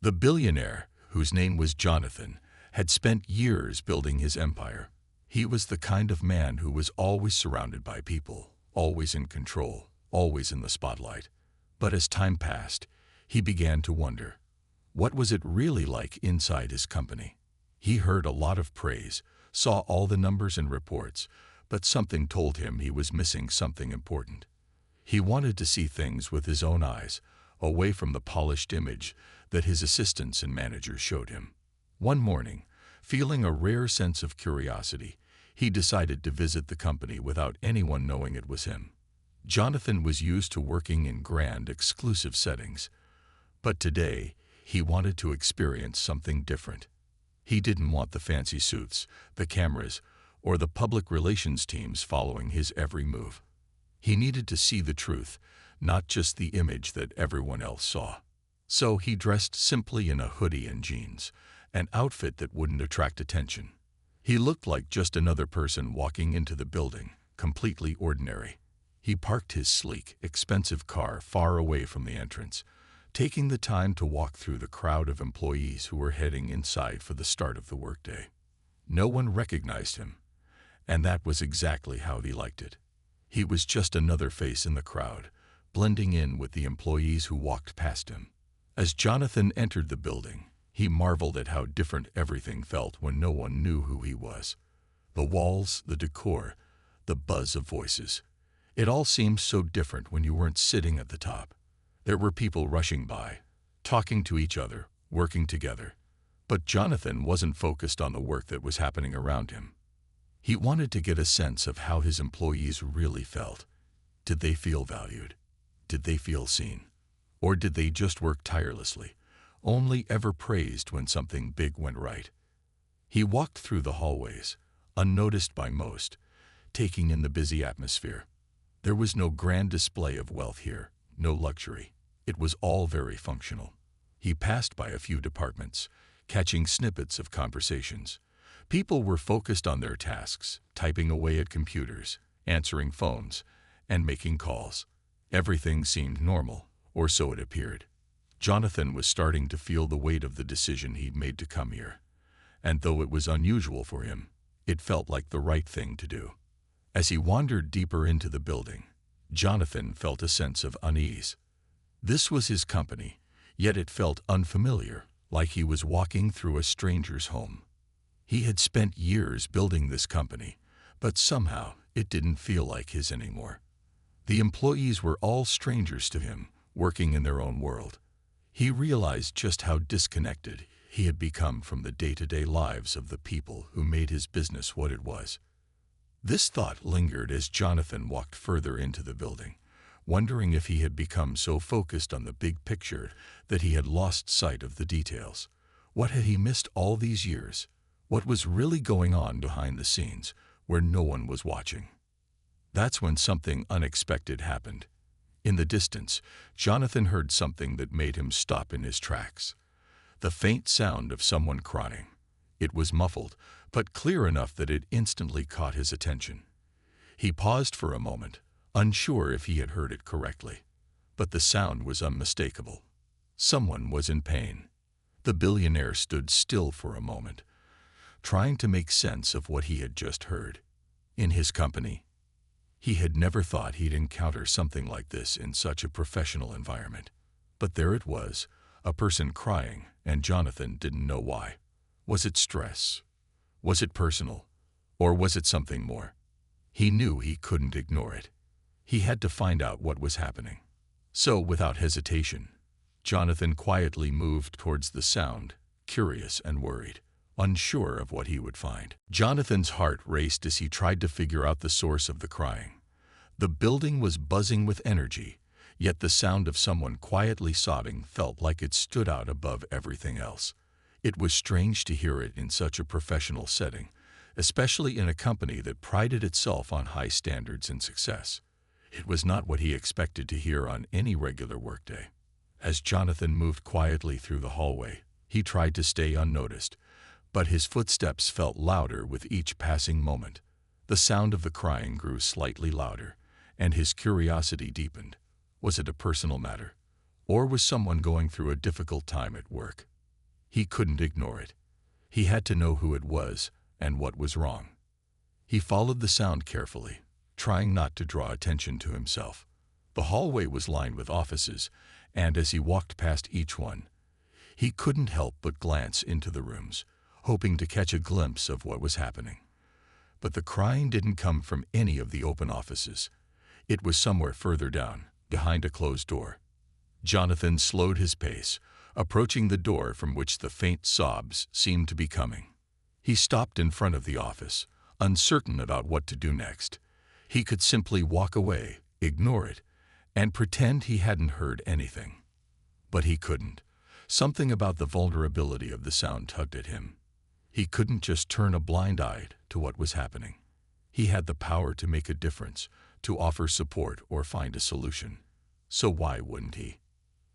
The billionaire, whose name was Jonathan, had spent years building his empire. He was the kind of man who was always surrounded by people, always in control, always in the spotlight. But as time passed, he began to wonder, what was it really like inside his company? He heard a lot of praise, saw all the numbers and reports, but something told him he was missing something important. He wanted to see things with his own eyes, away from the polished image that his assistants and managers showed him. One morning, feeling a rare sense of curiosity, he decided to visit the company without anyone knowing it was him. Jonathan was used to working in grand, exclusive settings, but today he wanted to experience something different. He didn't want the fancy suits, the cameras, or the public relations teams following his every move. He needed to see the truth, not just the image that everyone else saw. So he dressed simply in a hoodie and jeans, an outfit that wouldn't attract attention. He looked like just another person walking into the building, completely ordinary. He parked his sleek, expensive car far away from the entrance, taking the time to walk through the crowd of employees who were heading inside for the start of the workday. No one recognized him, and that was exactly how he liked it. He was just another face in the crowd, blending in with the employees who walked past him. As Jonathan entered the building, he marveled at how different everything felt when no one knew who he was. The walls, the decor, the buzz of voices. It all seemed so different when you weren't sitting at the top. There were people rushing by, talking to each other, working together. But Jonathan wasn't focused on the work that was happening around him. He wanted to get a sense of how his employees really felt. Did they feel valued? Did they feel seen? Or did they just work tirelessly, only ever praised when something big went right? He walked through the hallways, unnoticed by most, taking in the busy atmosphere. There was no grand display of wealth here, no luxury. It was all very functional. He passed by a few departments, catching snippets of conversations. People were focused on their tasks, typing away at computers, answering phones, and making calls. Everything seemed normal, or so it appeared. Jonathan was starting to feel the weight of the decision he'd made to come here. And though it was unusual for him, it felt like the right thing to do. As he wandered deeper into the building, Jonathan felt a sense of unease. This was his company, yet it felt unfamiliar, like he was walking through a stranger's home. He had spent years building this company, but somehow it didn't feel like his anymore. The employees were all strangers to him, working in their own world. He realized just how disconnected he had become from the day-to-day lives of the people who made his business what it was. This thought lingered as Jonathan walked further into the building, wondering if he had become so focused on the big picture that he had lost sight of the details. What had he missed all these years? What was really going on behind the scenes, where no one was watching? That's when something unexpected happened. In the distance, Jonathan heard something that made him stop in his tracks. The faint sound of someone crying. It was muffled, but clear enough that it instantly caught his attention. He paused for a moment, unsure if he had heard it correctly. But the sound was unmistakable. Someone was in pain. The billionaire stood still for a moment, trying to make sense of what he had just heard. In his company, he had never thought he'd encounter something like this in such a professional environment. But there it was, a person crying, and Jonathan didn't know why. Was it stress? Was it personal? Or was it something more? He knew he couldn't ignore it. He had to find out what was happening. So, without hesitation, Jonathan quietly moved towards the sound, curious and worried, unsure of what he would find. Jonathan's heart raced as he tried to figure out the source of the crying. The building was buzzing with energy, yet the sound of someone quietly sobbing felt like it stood out above everything else. It was strange to hear it in such a professional setting, especially in a company that prided itself on high standards and success. It was not what he expected to hear on any regular workday. As Jonathan moved quietly through the hallway, he tried to stay unnoticed, but his footsteps felt louder with each passing moment. The sound of the crying grew slightly louder, and his curiosity deepened. Was it a personal matter? Or was someone going through a difficult time at work? He couldn't ignore it. He had to know who it was and what was wrong. He followed the sound carefully, trying not to draw attention to himself. The hallway was lined with offices, and as he walked past each one, he couldn't help but glance into the rooms, hoping to catch a glimpse of what was happening. But the crying didn't come from any of the open offices. It was somewhere further down, behind a closed door. Jonathan slowed his pace, approaching the door from which the faint sobs seemed to be coming. He stopped in front of the office, uncertain about what to do next. He could simply walk away, ignore it, and pretend he hadn't heard anything. But he couldn't. Something about the vulnerability of the sound tugged at him. He couldn't just turn a blind eye to what was happening. He had the power to make a difference, to offer support or find a solution. So why wouldn't he?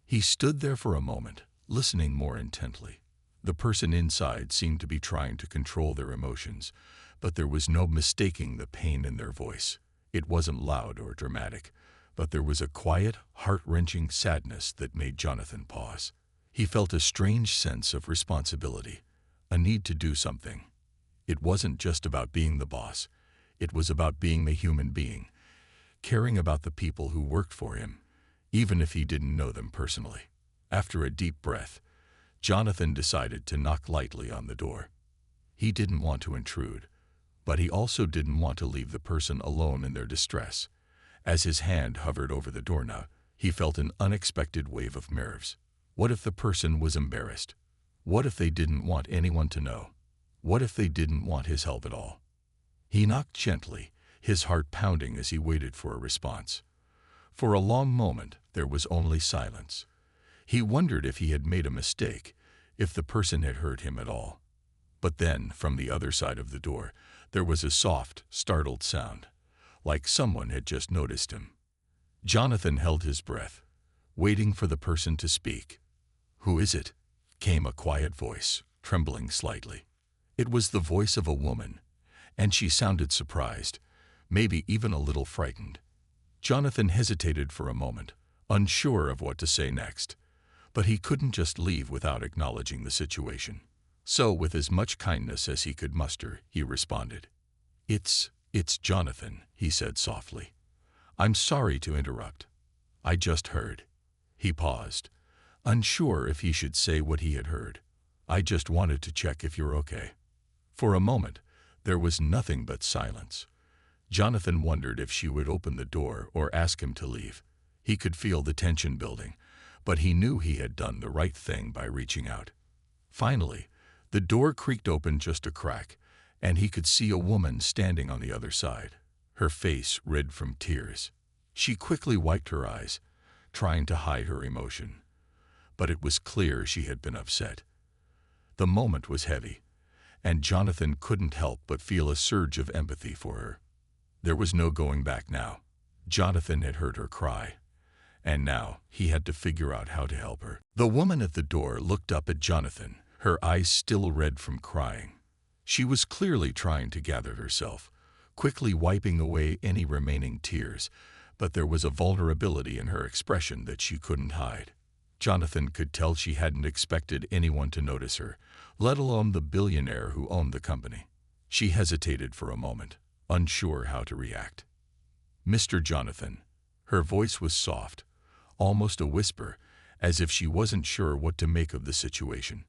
He stood there for a moment, listening more intently. The person inside seemed to be trying to control their emotions, but there was no mistaking the pain in their voice. It wasn't loud or dramatic, but there was a quiet, heart-wrenching sadness that made Jonathan pause. He felt a strange sense of responsibility, a need to do something. It wasn't just about being the boss. It was about being a human being, caring about the people who worked for him, even if he didn't know them personally. After a deep breath, Jonathan decided to knock lightly on the door. He didn't want to intrude, but he also didn't want to leave the person alone in their distress. As his hand hovered over the doorknob, he felt an unexpected wave of nerves. What if the person was embarrassed? What if they didn't want anyone to know? What if they didn't want his help at all? He knocked gently, his heart pounding as he waited for a response. For a long moment, there was only silence. He wondered if he had made a mistake, if the person had heard him at all. But then, from the other side of the door, there was a soft, startled sound, like someone had just noticed him. Jonathan held his breath, waiting for the person to speak. "Who is it?" came a quiet voice, trembling slightly. It was the voice of a woman, and she sounded surprised, maybe even a little frightened. Jonathan hesitated for a moment, unsure of what to say next, but he couldn't just leave without acknowledging the situation. So, with as much kindness as he could muster, he responded. It's Jonathan," he said softly. "I'm sorry to interrupt. I just heard." He paused, unsure if he should say what he had heard. "I just wanted to check if you're okay." For a moment, there was nothing but silence. Jonathan wondered if she would open the door or ask him to leave. He could feel the tension building, but he knew he had done the right thing by reaching out. Finally, the door creaked open just a crack, and he could see a woman standing on the other side, her face red from tears. She quickly wiped her eyes, trying to hide her emotion. But it was clear she had been upset. The moment was heavy, and Jonathan couldn't help but feel a surge of empathy for her. There was no going back now. Jonathan had heard her cry, and now he had to figure out how to help her. The woman at the door looked up at Jonathan, her eyes still red from crying. She was clearly trying to gather herself, quickly wiping away any remaining tears, but there was a vulnerability in her expression that she couldn't hide. Jonathan could tell she hadn't expected anyone to notice her, let alone the billionaire who owned the company. She hesitated for a moment, unsure how to react. "Mr. Jonathan." Her voice was soft, almost a whisper, as if she wasn't sure what to make of the situation.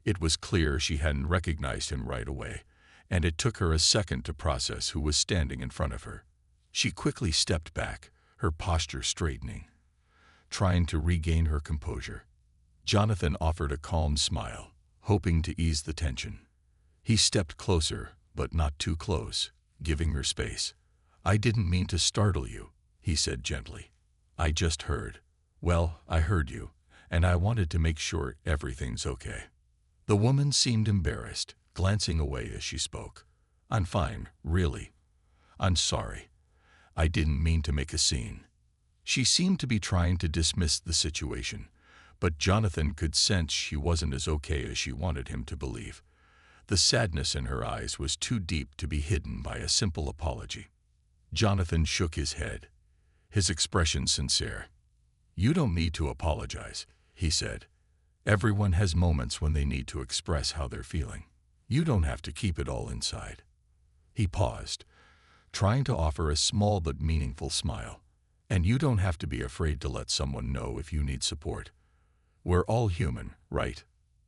It was clear she hadn't recognized him right away, and it took her a second to process who was standing in front of her. She quickly stepped back, her posture straightening, trying to regain her composure. Jonathan offered a calm smile, hoping to ease the tension. He stepped closer, but not too close, giving her space. "I didn't mean to startle you," he said gently. "I just heard. Well, I heard you, and I wanted to make sure everything's okay." The woman seemed embarrassed, glancing away as she spoke. "I'm fine, really. I'm sorry. I didn't mean to make a scene." She seemed to be trying to dismiss the situation, but Jonathan could sense she wasn't as okay as she wanted him to believe. The sadness in her eyes was too deep to be hidden by a simple apology. Jonathan shook his head, his expression sincere. "You don't need to apologize," he said. Everyone has moments when they need to express how they're feeling. You don't have to keep it all inside. He paused, trying to offer a small but meaningful smile. And you don't have to be afraid to let someone know if you need support. We're all human, right?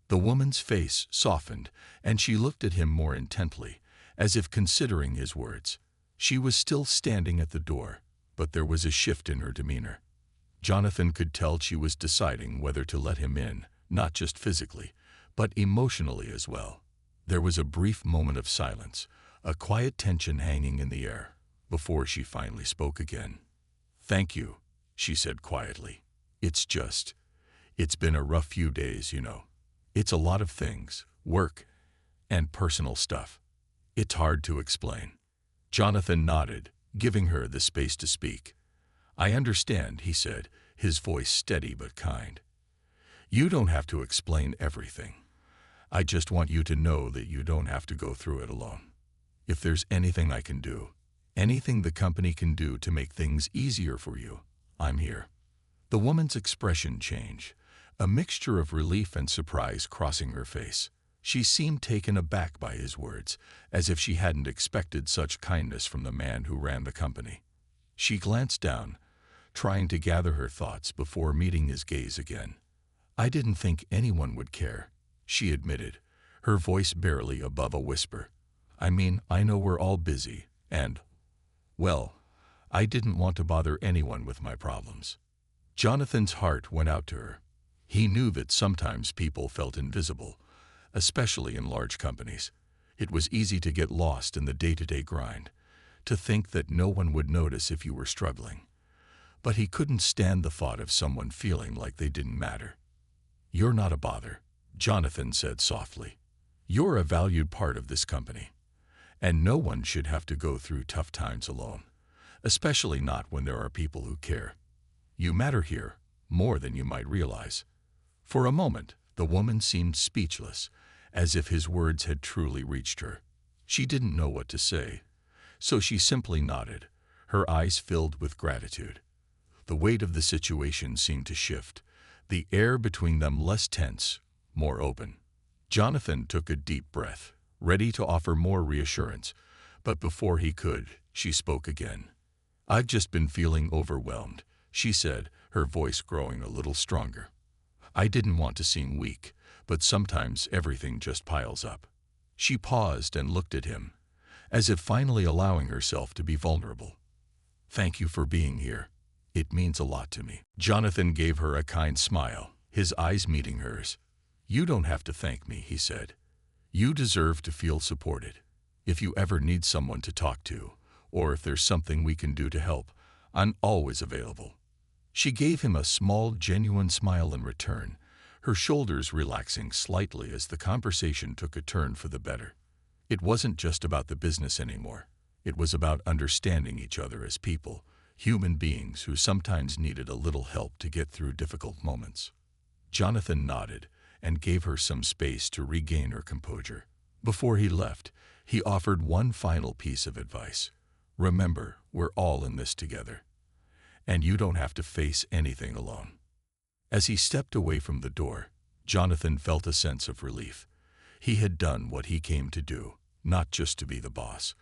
The woman's face softened, and she looked at him more intently, as if considering his words. She was still standing at the door, but there was a shift in her demeanor. Jonathan could tell she was deciding whether to let him in, not just physically, but emotionally as well. There was a brief moment of silence, a quiet tension hanging in the air, before she finally spoke again. "Thank you," she said quietly. It's been a rough few days, you know. It's a lot of things, work and personal stuff. It's hard to explain." Jonathan nodded, giving her the space to speak. "I understand," he said, his voice steady but kind. "You don't have to explain everything. I just want you to know that you don't have to go through it alone. If there's anything I can do, anything the company can do to make things easier for you, I'm here." The woman's expression changed, a mixture of relief and surprise crossing her face. She seemed taken aback by his words, as if she hadn't expected such kindness from the man who ran the company. She glanced down, trying to gather her thoughts before meeting his gaze again. "I didn't think anyone would care," she admitted, her voice barely above a whisper. "I mean, I know we're all busy, and, well, I didn't want to bother anyone with my problems." Jonathan's heart went out to her. He knew that sometimes people felt invisible, especially in large companies. It was easy to get lost in the day-to-day grind, to think that no one would notice if you were struggling. But he couldn't stand the thought of someone feeling like they didn't matter. "You're not a bother," Jonathan said softly. "You're a valued part of this company, and no one should have to go through tough times alone, especially not when there are people who care. You matter here more than you might realize." For a moment, the woman seemed speechless, as if his words had truly reached her. She didn't know what to say, so she simply nodded, her eyes filled with gratitude. The weight of the situation seemed to shift, the air between them less tense, more open. Jonathan took a deep breath, ready to offer more reassurance, but before he could, she spoke again. "I've just been feeling overwhelmed," she said, her voice growing a little stronger. "I didn't want to seem weak, but sometimes everything just piles up." She paused and looked at him, as if finally allowing herself to be vulnerable. "Thank you for being here. It means a lot to me." Jonathan gave her a kind smile, his eyes meeting hers. "You don't have to thank me," he said. "You deserve to feel supported. If you ever need someone to talk to, or if there's something we can do to help, I'm always available." She gave him a small, genuine smile in return, her shoulders relaxing slightly as the conversation took a turn for the better. It wasn't just about the business anymore. It was about understanding each other as people, human beings who sometimes needed a little help to get through difficult moments. Jonathan nodded and gave her some space to regain her composure. Before he left, he offered one final piece of advice. "Remember, we're all in this together, and you don't have to face anything alone." As he stepped away from the door, Jonathan felt a sense of relief. He had done what he came to do, not just to be the boss,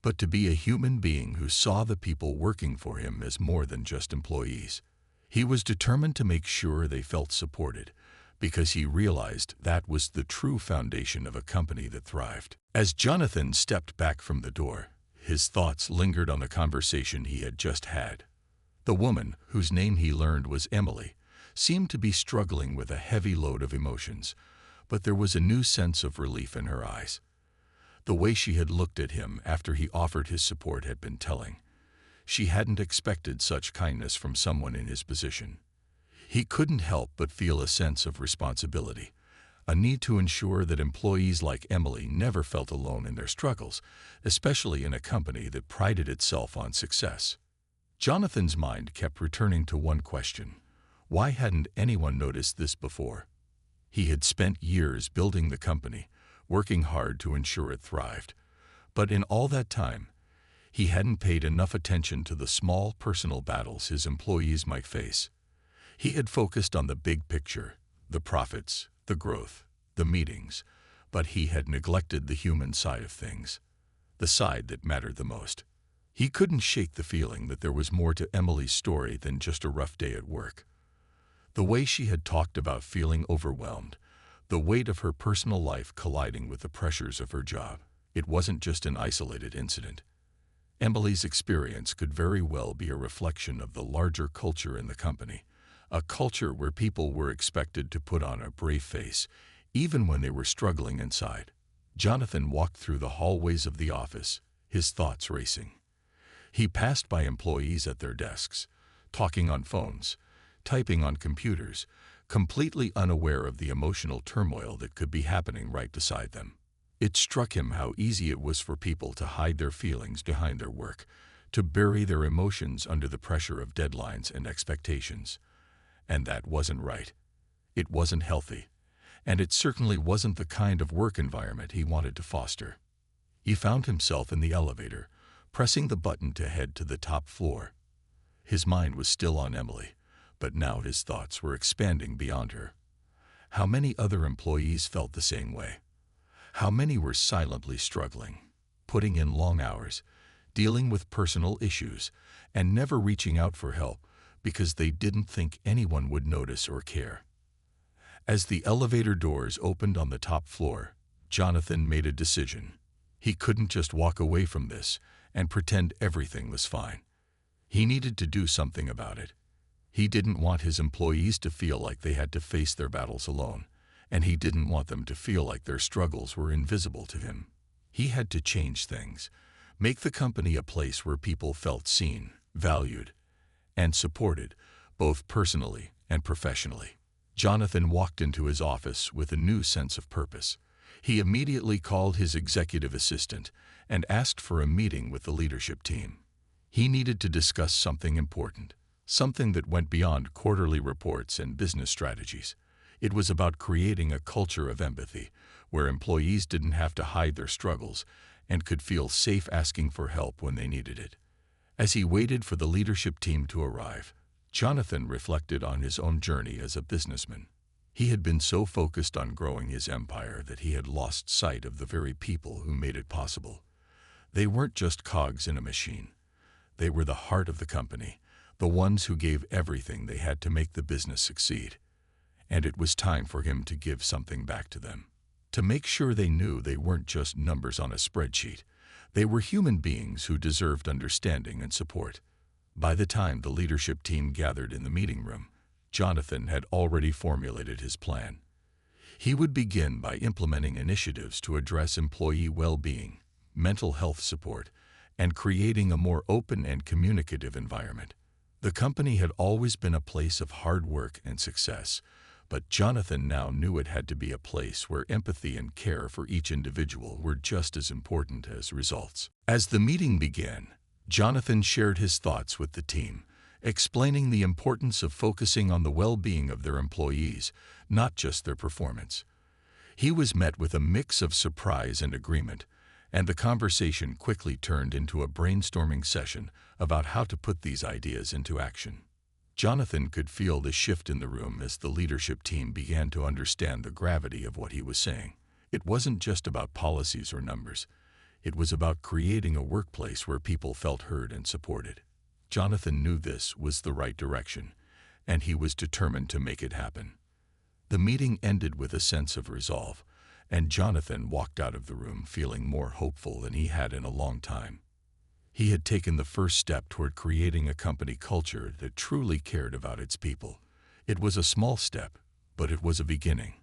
but to be a human being who saw the people working for him as more than just employees. He was determined to make sure they felt supported, because he realized that was the true foundation of a company that thrived. As Jonathan stepped back from the door, his thoughts lingered on the conversation he had just had. The woman, whose name he learned was Emily, seemed to be struggling with a heavy load of emotions, but there was a new sense of relief in her eyes. The way she had looked at him after he offered his support had been telling. She hadn't expected such kindness from someone in his position. He couldn't help but feel a sense of responsibility, a need to ensure that employees like Emily never felt alone in their struggles, especially in a company that prided itself on success. Jonathan's mind kept returning to one question. Why hadn't anyone noticed this before? He had spent years building the company, working hard to ensure it thrived. But in all that time, he hadn't paid enough attention to the small personal battles his employees might face. He had focused on the big picture, the profits, the growth, the meetings, but he had neglected the human side of things, the side that mattered the most. He couldn't shake the feeling that there was more to Emily's story than just a rough day at work. The way she had talked about feeling overwhelmed, the weight of her personal life colliding with the pressures of her job, it wasn't just an isolated incident. Emily's experience could very well be a reflection of the larger culture in the company, a culture where people were expected to put on a brave face, even when they were struggling inside. Jonathan walked through the hallways of the office, his thoughts racing. He passed by employees at their desks, talking on phones, typing on computers, completely unaware of the emotional turmoil that could be happening right beside them. It struck him how easy it was for people to hide their feelings behind their work, to bury their emotions under the pressure of deadlines and expectations. And that wasn't right. It wasn't healthy. And it certainly wasn't the kind of work environment he wanted to foster. He found himself in the elevator, pressing the button to head to the top floor. His mind was still on Emily, but now his thoughts were expanding beyond her. How many other employees felt the same way? How many were silently struggling, putting in long hours, dealing with personal issues, and never reaching out for help because they didn't think anyone would notice or care? As the elevator doors opened on the top floor, Jonathan made a decision. He couldn't just walk away from this and pretend everything was fine. He needed to do something about it. He didn't want his employees to feel like they had to face their battles alone, and he didn't want them to feel like their struggles were invisible to him. He had to change things, make the company a place where people felt seen, valued, and supported, both personally and professionally. Jonathan walked into his office with a new sense of purpose. He immediately called his executive assistant and asked for a meeting with the leadership team. He needed to discuss something important, something that went beyond quarterly reports and business strategies. It was about creating a culture of empathy, where employees didn't have to hide their struggles and could feel safe asking for help when they needed it. As he waited for the leadership team to arrive, Jonathan reflected on his own journey as a businessman. He had been so focused on growing his empire that he had lost sight of the very people who made it possible. They weren't just cogs in a machine. They were the heart of the company, the ones who gave everything they had to make the business succeed. And it was time for him to give something back to them, to make sure they knew they weren't just numbers on a spreadsheet. They were human beings who deserved understanding and support. By the time the leadership team gathered in the meeting room, Jonathan had already formulated his plan. He would begin by implementing initiatives to address employee well-being, mental health support, and creating a more open and communicative environment. The company had always been a place of hard work and success, but Jonathan now knew it had to be a place where empathy and care for each individual were just as important as results. As the meeting began, Jonathan shared his thoughts with the team, explaining the importance of focusing on the well-being of their employees, not just their performance. He was met with a mix of surprise and agreement, and the conversation quickly turned into a brainstorming session about how to put these ideas into action. Jonathan could feel the shift in the room as the leadership team began to understand the gravity of what he was saying. It wasn't just about policies or numbers. It was about creating a workplace where people felt heard and supported. Jonathan knew this was the right direction, and he was determined to make it happen. The meeting ended with a sense of resolve, and Jonathan walked out of the room feeling more hopeful than he had in a long time. He had taken the first step toward creating a company culture that truly cared about its people. It was a small step, but it was a beginning.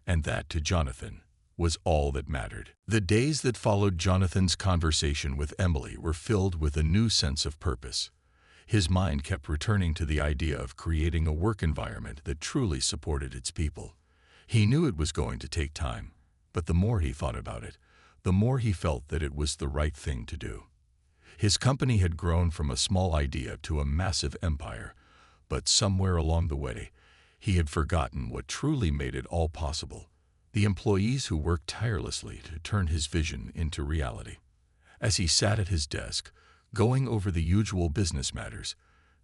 And that, to Jonathan, was all that mattered. The days that followed Jonathan's conversation with Emily were filled with a new sense of purpose. His mind kept returning to the idea of creating a work environment that truly supported its people. He knew it was going to take time, but the more he thought about it, the more he felt that it was the right thing to do. His company had grown from a small idea to a massive empire, but somewhere along the way, he had forgotten what truly made it all possible: the employees who worked tirelessly to turn his vision into reality. As he sat at his desk, going over the usual business matters,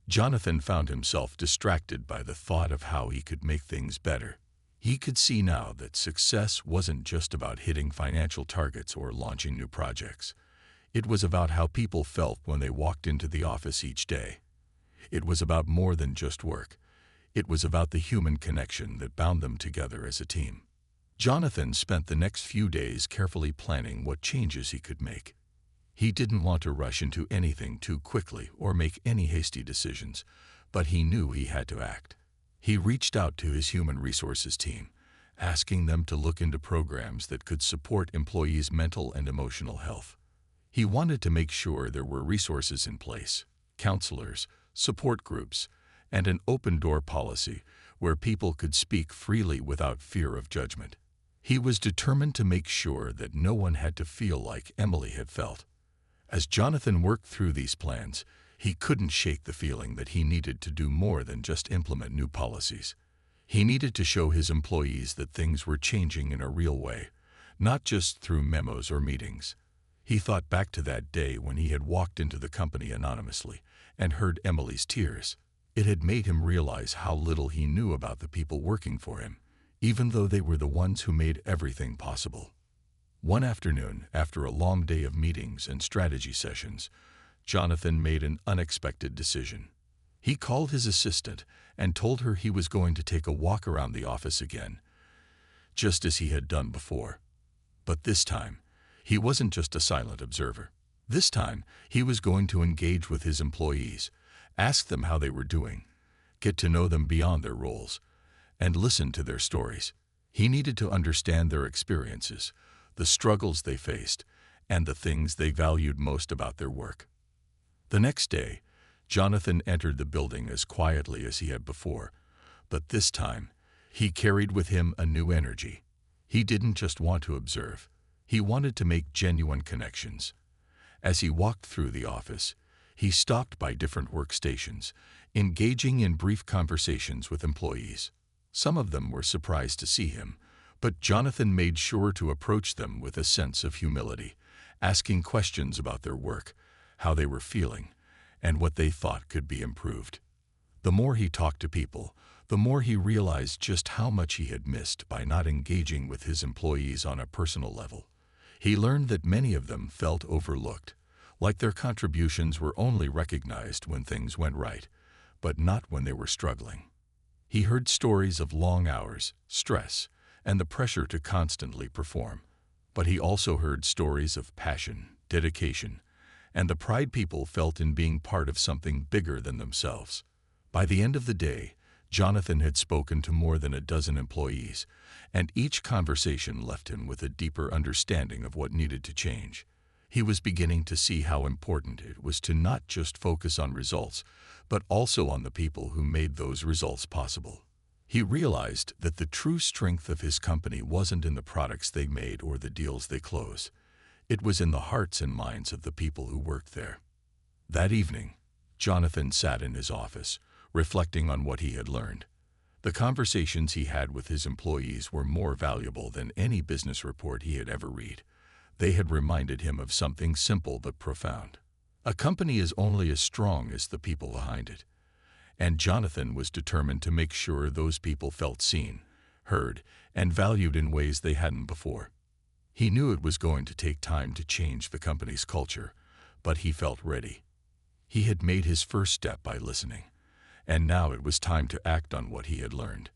Jonathan found himself distracted by the thought of how he could make things better. He could see now that success wasn't just about hitting financial targets or launching new projects. It was about how people felt when they walked into the office each day. It was about more than just work. It was about the human connection that bound them together as a team. Jonathan spent the next few days carefully planning what changes he could make. He didn't want to rush into anything too quickly or make any hasty decisions, but he knew he had to act. He reached out to his human resources team, asking them to look into programs that could support employees' mental and emotional health. He wanted to make sure there were resources in place, counselors, support groups, and an open-door policy where people could speak freely without fear of judgment. He was determined to make sure that no one had to feel like Emily had felt. As Jonathan worked through these plans, he couldn't shake the feeling that he needed to do more than just implement new policies. He needed to show his employees that things were changing in a real way, not just through memos or meetings. He thought back to that day when he had walked into the company anonymously and heard Emily's tears. It had made him realize how little he knew about the people working for him, even though they were the ones who made everything possible. One afternoon, after a long day of meetings and strategy sessions, Jonathan made an unexpected decision. He called his assistant and told her he was going to take a walk around the office again, just as he had done before. But this time, he wasn't just a silent observer. This time, he was going to engage with his employees, ask them how they were doing, get to know them beyond their roles, and listen to their stories. He needed to understand their experiences, the struggles they faced, and the things they valued most about their work. The next day, Jonathan entered the building as quietly as he had before, but this time, he carried with him a new energy. He didn't just want to observe. He wanted to make genuine connections. As he walked through the office, he stopped by different workstations, engaging in brief conversations with employees. Some of them were surprised to see him, but Jonathan made sure to approach them with a sense of humility, asking questions about their work, how they were feeling, and what they thought could be improved. The more he talked to people, the more he realized just how much he had missed by not engaging with his employees on a personal level. He learned that many of them felt overlooked, like their contributions were only recognized when things went right, but not when they were struggling. He heard stories of long hours, stress, and the pressure to constantly perform. But he also heard stories of passion, dedication, and the pride people felt in being part of something bigger than themselves. By the end of the day, Jonathan had spoken to more than a dozen employees, and each conversation left him with a deeper understanding of what needed to change. He was beginning to see how important it was to not just focus on results, but also on the people who made those results possible. He realized that the true strength of his company wasn't in the products they made or the deals they closed. It was in the hearts and minds of the people who worked there. That evening, Jonathan sat in his office, reflecting on what he had learned. The conversations he had with his employees were more valuable than any business report he had ever read. They had reminded him of something simple but profound. A company is only as strong as the people behind it. And Jonathan was determined to make sure those people felt seen, heard, and valued in ways they hadn't before. He knew it was going to take time to change the company's culture, but he felt ready. He had made his first step by listening, and now it was time to act on what he had learned.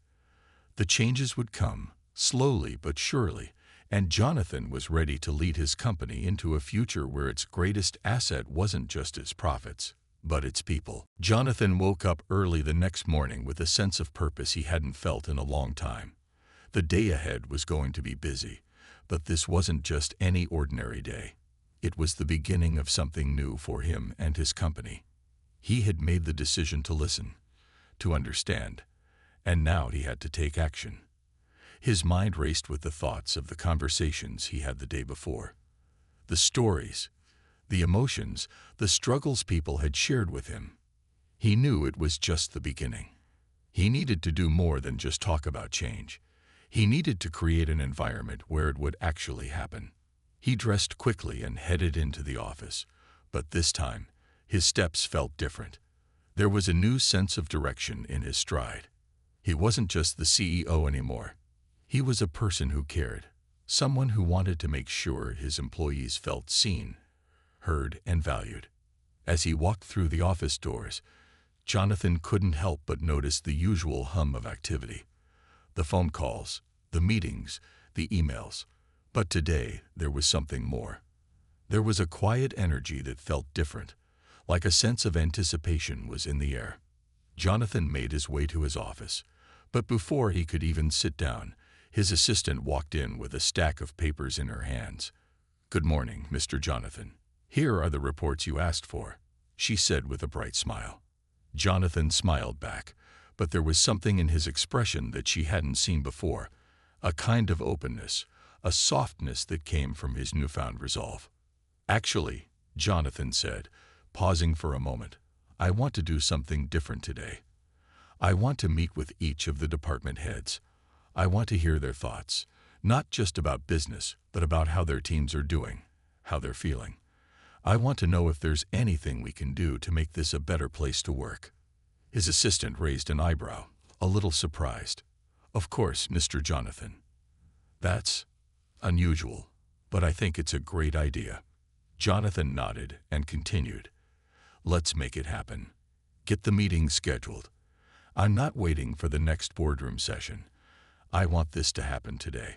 The changes would come, slowly but surely, and Jonathan was ready to lead his company into a future where its greatest asset wasn't just its profits, but its people. Jonathan woke up early the next morning with a sense of purpose he hadn't felt in a long time. The day ahead was going to be busy, but this wasn't just any ordinary day. It was the beginning of something new for him and his company. He had made the decision to listen, to understand, and now he had to take action. His mind raced with the thoughts of the conversations he had the day before. The stories, the emotions, the struggles people had shared with him. He knew it was just the beginning. He needed to do more than just talk about change. He needed to create an environment where it would actually happen. He dressed quickly and headed into the office, but this time, his steps felt different. There was a new sense of direction in his stride. He wasn't just the CEO anymore. He was a person who cared, someone who wanted to make sure his employees felt seen, heard, and valued. As he walked through the office doors, Jonathan couldn't help but notice the usual hum of activity. The phone calls, the meetings, the emails. But today, there was something more. There was a quiet energy that felt different, like a sense of anticipation was in the air. Jonathan made his way to his office, but before he could even sit down, his assistant walked in with a stack of papers in her hands. "Good morning, Mr. Jonathan. Here are the reports you asked for," she said with a bright smile. Jonathan smiled back, but there was something in his expression that she hadn't seen before, a kind of openness, a softness that came from his newfound resolve. "Actually," Jonathan said, pausing for a moment, "I want to do something different today. I want to meet with each of the department heads. I want to hear their thoughts, not just about business, but about how their teams are doing, how they're feeling. I want to know if there's anything we can do to make this a better place to work." His assistant raised an eyebrow, a little surprised. "Of course, Mr. Jonathan. That's unusual, but I think it's a great idea." Jonathan nodded and continued. "Let's make it happen. Get the meeting scheduled. I'm not waiting for the next boardroom session. I want this to happen today."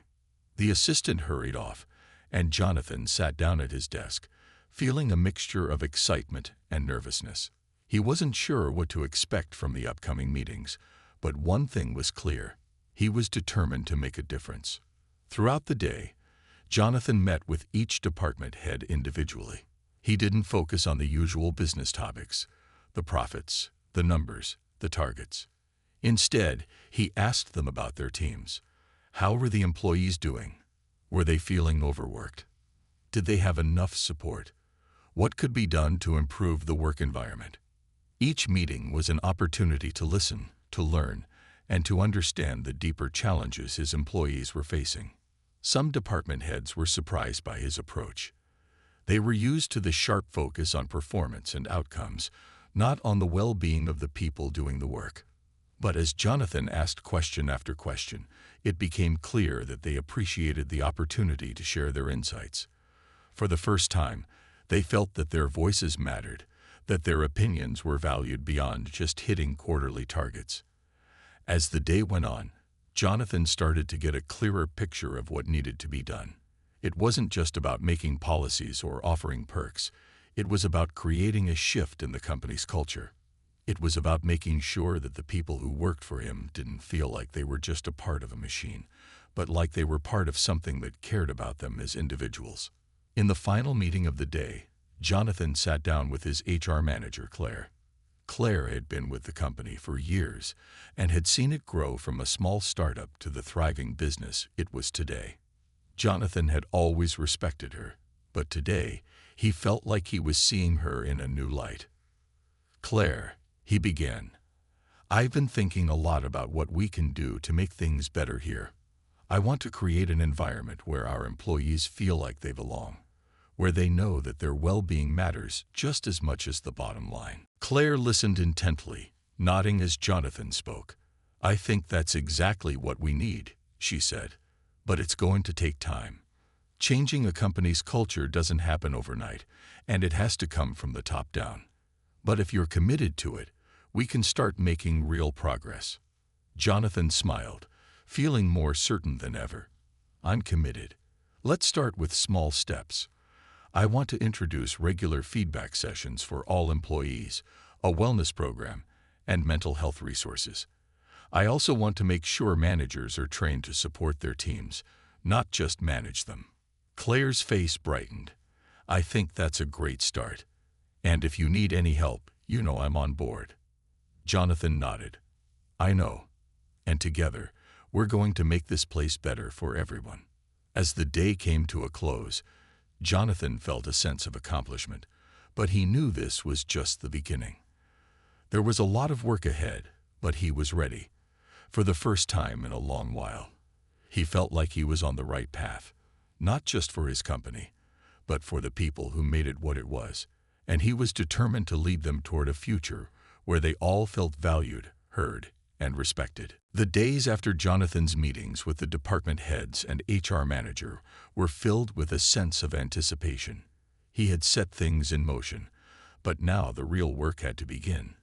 The assistant hurried off, and Jonathan sat down at his desk, feeling a mixture of excitement and nervousness. He wasn't sure what to expect from the upcoming meetings, but one thing was clear. He was determined to make a difference. Throughout the day, Jonathan met with each department head individually. He didn't focus on the usual business topics, the profits, the numbers, the targets. Instead, he asked them about their teams. How were the employees doing? Were they feeling overworked? Did they have enough support? What could be done to improve the work environment? Each meeting was an opportunity to listen, to learn, and to understand the deeper challenges his employees were facing. Some department heads were surprised by his approach. They were used to the sharp focus on performance and outcomes, not on the well-being of the people doing the work. But as Jonathan asked question after question, it became clear that they appreciated the opportunity to share their insights. For the first time, they felt that their voices mattered, that their opinions were valued beyond just hitting quarterly targets. As the day went on, Jonathan started to get a clearer picture of what needed to be done. It wasn't just about making policies or offering perks. It was about creating a shift in the company's culture. It was about making sure that the people who worked for him didn't feel like they were just a part of a machine, but like they were part of something that cared about them as individuals. In the final meeting of the day, Jonathan sat down with his HR manager, Claire. Claire had been with the company for years and had seen it grow from a small startup to the thriving business it was today. Jonathan had always respected her, but today he felt like he was seeing her in a new light. "Claire," he began, "I've been thinking a lot about what we can do to make things better here. I want to create an environment where our employees feel like they belong, where they know that their well-being matters just as much as the bottom line." Claire listened intently, nodding as Jonathan spoke. "I think that's exactly what we need," she said, "but it's going to take time. Changing a company's culture doesn't happen overnight, and it has to come from the top down. But if you're committed to it, we can start making real progress." Jonathan smiled, feeling more certain than ever. "I'm committed. Let's start with small steps. I want to introduce regular feedback sessions for all employees, a wellness program, and mental health resources. I also want to make sure managers are trained to support their teams, not just manage them." Claire's face brightened. "I think that's a great start. And if you need any help, you know I'm on board." Jonathan nodded. "I know. And together, we're going to make this place better for everyone." As the day came to a close, Jonathan felt a sense of accomplishment, but he knew this was just the beginning. There was a lot of work ahead, but he was ready. For the first time in a long while, he felt like he was on the right path, not just for his company, but for the people who made it what it was, and he was determined to lead them toward a future where they all felt valued, heard, and respected. The days after Jonathan's meetings with the department heads and HR manager were filled with a sense of anticipation. He had set things in motion, but now the real work had to begin.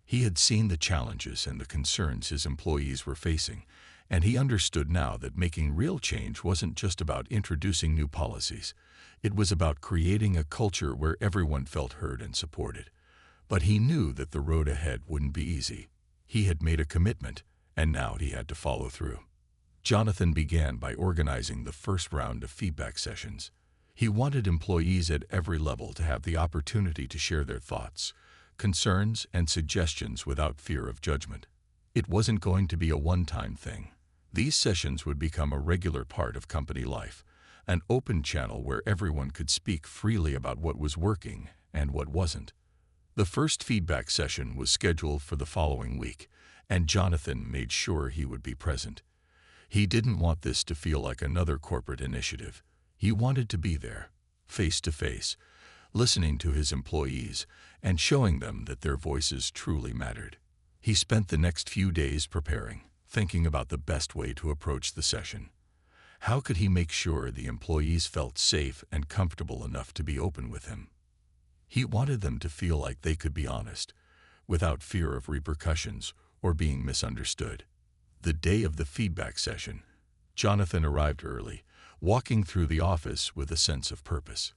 He had seen the challenges and the concerns his employees were facing, and he understood now that making real change wasn't just about introducing new policies. It was about creating a culture where everyone felt heard and supported. But he knew that the road ahead wouldn't be easy. He had made a commitment, and now he had to follow through. Jonathan began by organizing the first round of feedback sessions. He wanted employees at every level to have the opportunity to share their thoughts, concerns, and suggestions without fear of judgment. It wasn't going to be a one-time thing. These sessions would become a regular part of company life, an open channel where everyone could speak freely about what was working and what wasn't. The first feedback session was scheduled for the following week, and Jonathan made sure he would be present. He didn't want this to feel like another corporate initiative. He wanted to be there, face to face, listening to his employees and showing them that their voices truly mattered. He spent the next few days preparing, thinking about the best way to approach the session. How could he make sure the employees felt safe and comfortable enough to be open with him? He wanted them to feel like they could be honest, without fear of repercussions or being misunderstood. The day of the feedback session, Jonathan arrived early, walking through the office with a sense of purpose.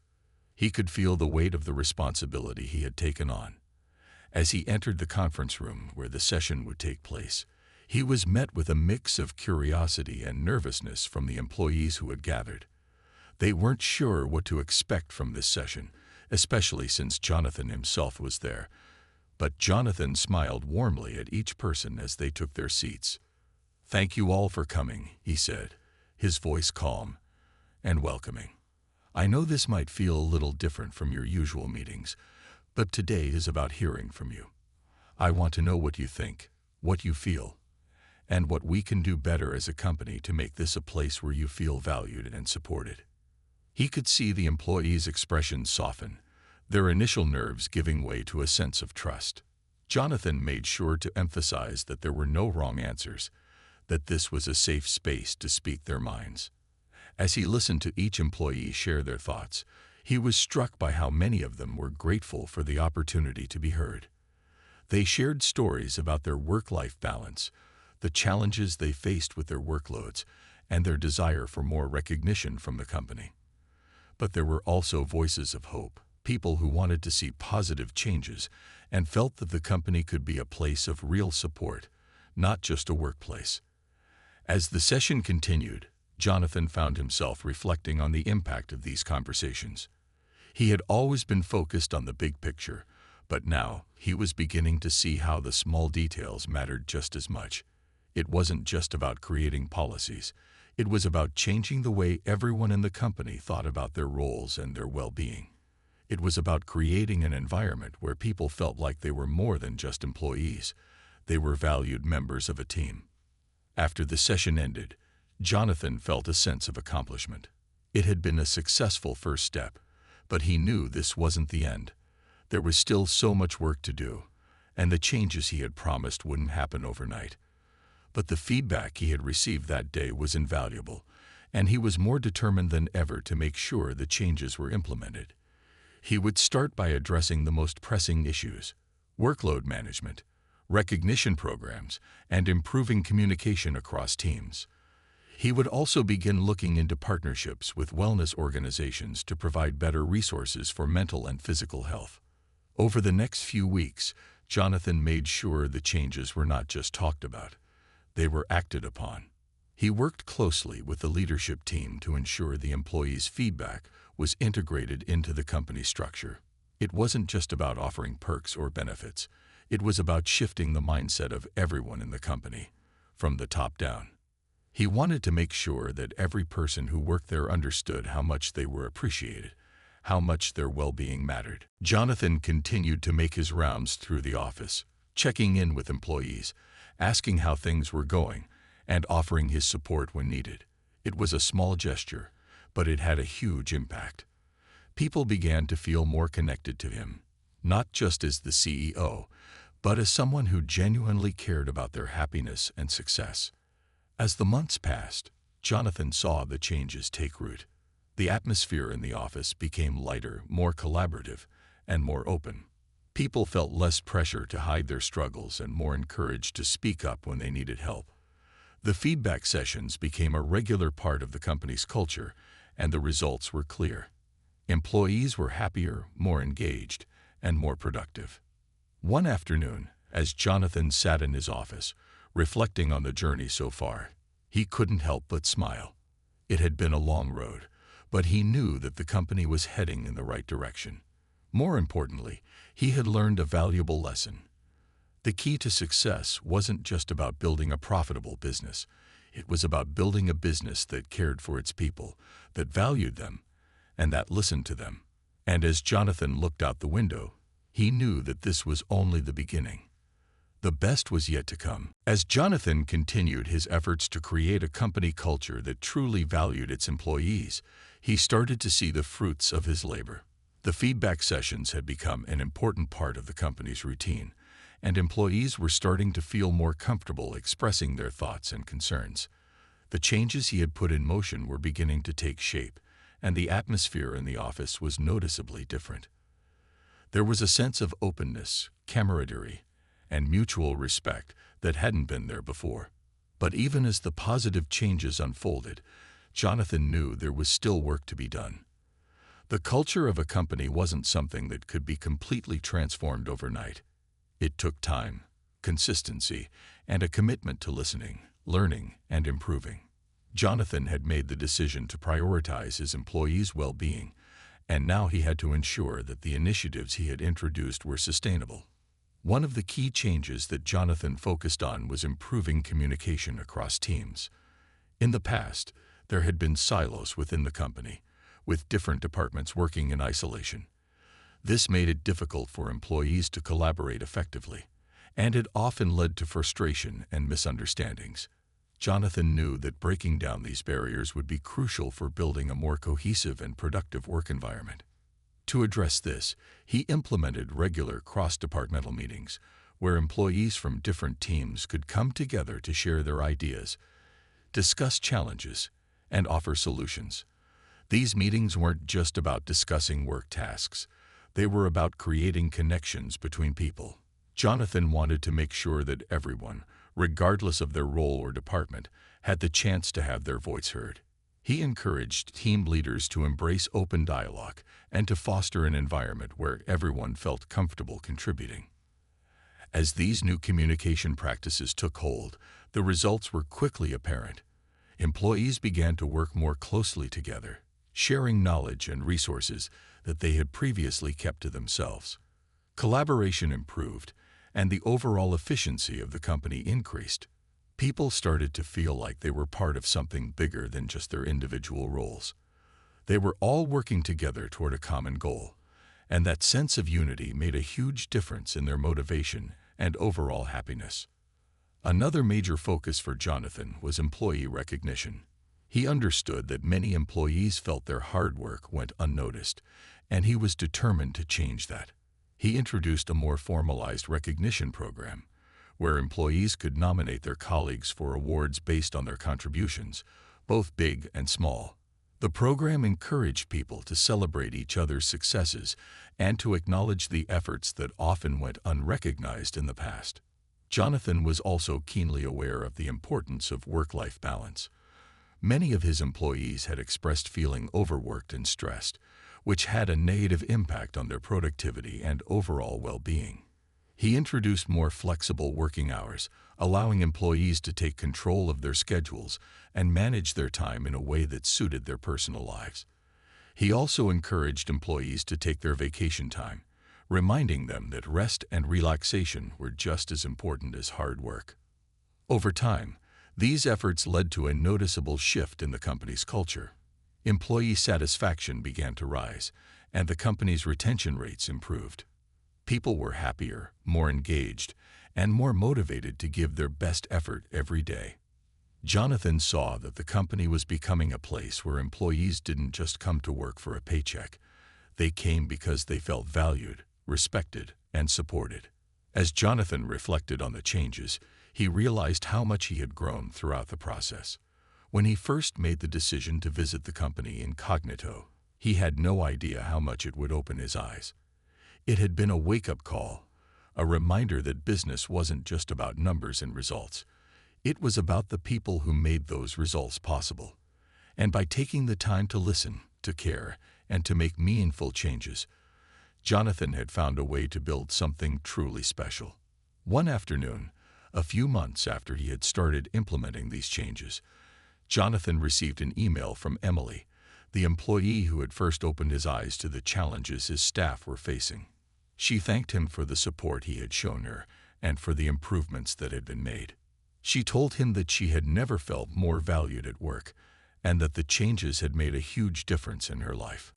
He could feel the weight of the responsibility he had taken on. As he entered the conference room where the session would take place, he was met with a mix of curiosity and nervousness from the employees who had gathered. They weren't sure what to expect from this session, especially since Jonathan himself was there. But Jonathan smiled warmly at each person as they took their seats. "Thank you all for coming," he said, his voice calm and welcoming. "I know this might feel a little different from your usual meetings, but today is about hearing from you. I want to know what you think, what you feel, and what we can do better as a company to make this a place where you feel valued and supported." He could see the employees' expressions soften, their initial nerves giving way to a sense of trust. Jonathan made sure to emphasize that there were no wrong answers, that this was a safe space to speak their minds. As he listened to each employee share their thoughts, he was struck by how many of them were grateful for the opportunity to be heard. They shared stories about their work-life balance, the challenges they faced with their workloads, and their desire for more recognition from the company. But there were also voices of hope, people who wanted to see positive changes and felt that the company could be a place of real support, not just a workplace. As the session continued, Jonathan found himself reflecting on the impact of these conversations. He had always been focused on the big picture, but now he was beginning to see how the small details mattered just as much. It wasn't just about creating policies. It was about changing the way everyone in the company thought about their roles and their well-being. It was about creating an environment where people felt like they were more than just employees. They were valued members of a team. After the session ended, Jonathan felt a sense of accomplishment. It had been a successful first step, but he knew this wasn't the end. There was still so much work to do, and the changes he had promised wouldn't happen overnight. But the feedback he had received that day was invaluable, and he was more determined than ever to make sure the changes were implemented. He would start by addressing the most pressing issues: workload management, recognition programs, and improving communication across teams. He would also begin looking into partnerships with wellness organizations to provide better resources for mental and physical health. Over the next few weeks, Jonathan made sure the changes were not just talked about. They were acted upon. He worked closely with the leadership team to ensure the employees' feedback was integrated into the company structure. It wasn't just about offering perks or benefits. It was about shifting the mindset of everyone in the company, from the top down. He wanted to make sure that every person who worked there understood how much they were appreciated, how much their well-being mattered. Jonathan continued to make his rounds through the office, checking in with employees, asking how things were going, and offering his support when needed. It was a small gesture, but it had a huge impact. People began to feel more connected to him, not just as the CEO, but as someone who genuinely cared about their happiness and success. As the months passed, Jonathan saw the changes take root. The atmosphere in the office became lighter, more collaborative, and more open. People felt less pressure to hide their struggles and more encouraged to speak up when they needed help. The feedback sessions became a regular part of the company's culture, and the results were clear. Employees were happier, more engaged, and more productive. One afternoon, as Jonathan sat in his office, reflecting on the journey so far, he couldn't help but smile. It had been a long road, but he knew that the company was heading in the right direction. More importantly, he had learned a valuable lesson. The key to success wasn't just about building a profitable business. It was about building a business that cared for its people, that valued them, and that listened to them. And as Jonathan looked out the window, he knew that this was only the beginning. The best was yet to come. As Jonathan continued his efforts to create a company culture that truly valued its employees, he started to see the fruits of his labor. The feedback sessions had become an important part of the company's routine, and employees were starting to feel more comfortable expressing their thoughts and concerns. The changes he had put in motion were beginning to take shape, and the atmosphere in the office was noticeably different. There was a sense of openness, camaraderie, and mutual respect that hadn't been there before. But even as the positive changes unfolded, Jonathan knew there was still work to be done. The culture of a company wasn't something that could be completely transformed overnight. It took time, consistency, and a commitment to listening, learning, and improving. Jonathan had made the decision to prioritize his employees' well-being, and now he had to ensure that the initiatives he had introduced were sustainable. One of the key changes that Jonathan focused on was improving communication across teams. In the past, there had been silos within the company, with different departments working in isolation. This made it difficult for employees to collaborate effectively, and it often led to frustration and misunderstandings. Jonathan knew that breaking down these barriers would be crucial for building a more cohesive and productive work environment. To address this, he implemented regular cross-departmental meetings, where employees from different teams could come together to share their ideas, discuss challenges, and offer solutions. These meetings weren't just about discussing work tasks. They were about creating connections between people. Jonathan wanted to make sure that everyone, regardless of their role or department, had the chance to have their voice heard. He encouraged team leaders to embrace open dialogue and to foster an environment where everyone felt comfortable contributing. As these new communication practices took hold, the results were quickly apparent. Employees began to work more closely together, sharing knowledge and resources that they had previously kept to themselves. Collaboration improved, and the overall efficiency of the company increased. People started to feel like they were part of something bigger than just their individual roles. They were all working together toward a common goal, and that sense of unity made a huge difference in their motivation and overall happiness. Another major focus for Jonathan was employee recognition. He understood that many employees felt their hard work went unnoticed, and he was determined to change that. He introduced a more formalized recognition program, where employees could nominate their colleagues for awards based on their contributions, both big and small. The program encouraged people to celebrate each other's successes and to acknowledge the efforts that often went unrecognized in the past. Jonathan was also keenly aware of the importance of work-life balance. Many of his employees had expressed feeling overworked and stressed, which had a negative impact on their productivity and overall well-being. He introduced more flexible working hours, allowing employees to take control of their schedules and manage their time in a way that suited their personal lives. He also encouraged employees to take their vacation time, reminding them that rest and relaxation were just as important as hard work. Over time, these efforts led to a noticeable shift in the company's culture. Employee satisfaction began to rise, and the company's retention rates improved. People were happier, more engaged, and more motivated to give their best effort every day. Jonathan saw that the company was becoming a place where employees didn't just come to work for a paycheck. They came because they felt valued, respected, and supported. As Jonathan reflected on the changes, he realized how much he had grown throughout the process. When he first made the decision to visit the company incognito, he had no idea how much it would open his eyes. It had been a wake-up call, a reminder that business wasn't just about numbers and results. It was about the people who made those results possible. And by taking the time to listen, to care, and to make meaningful changes, Jonathan had found a way to build something truly special. One afternoon, a few months after he had started implementing these changes, Jonathan received an email from Emily, the employee who had first opened his eyes to the challenges his staff were facing. She thanked him for the support he had shown her and for the improvements that had been made. She told him that she had never felt more valued at work and that the changes had made a huge difference in her life.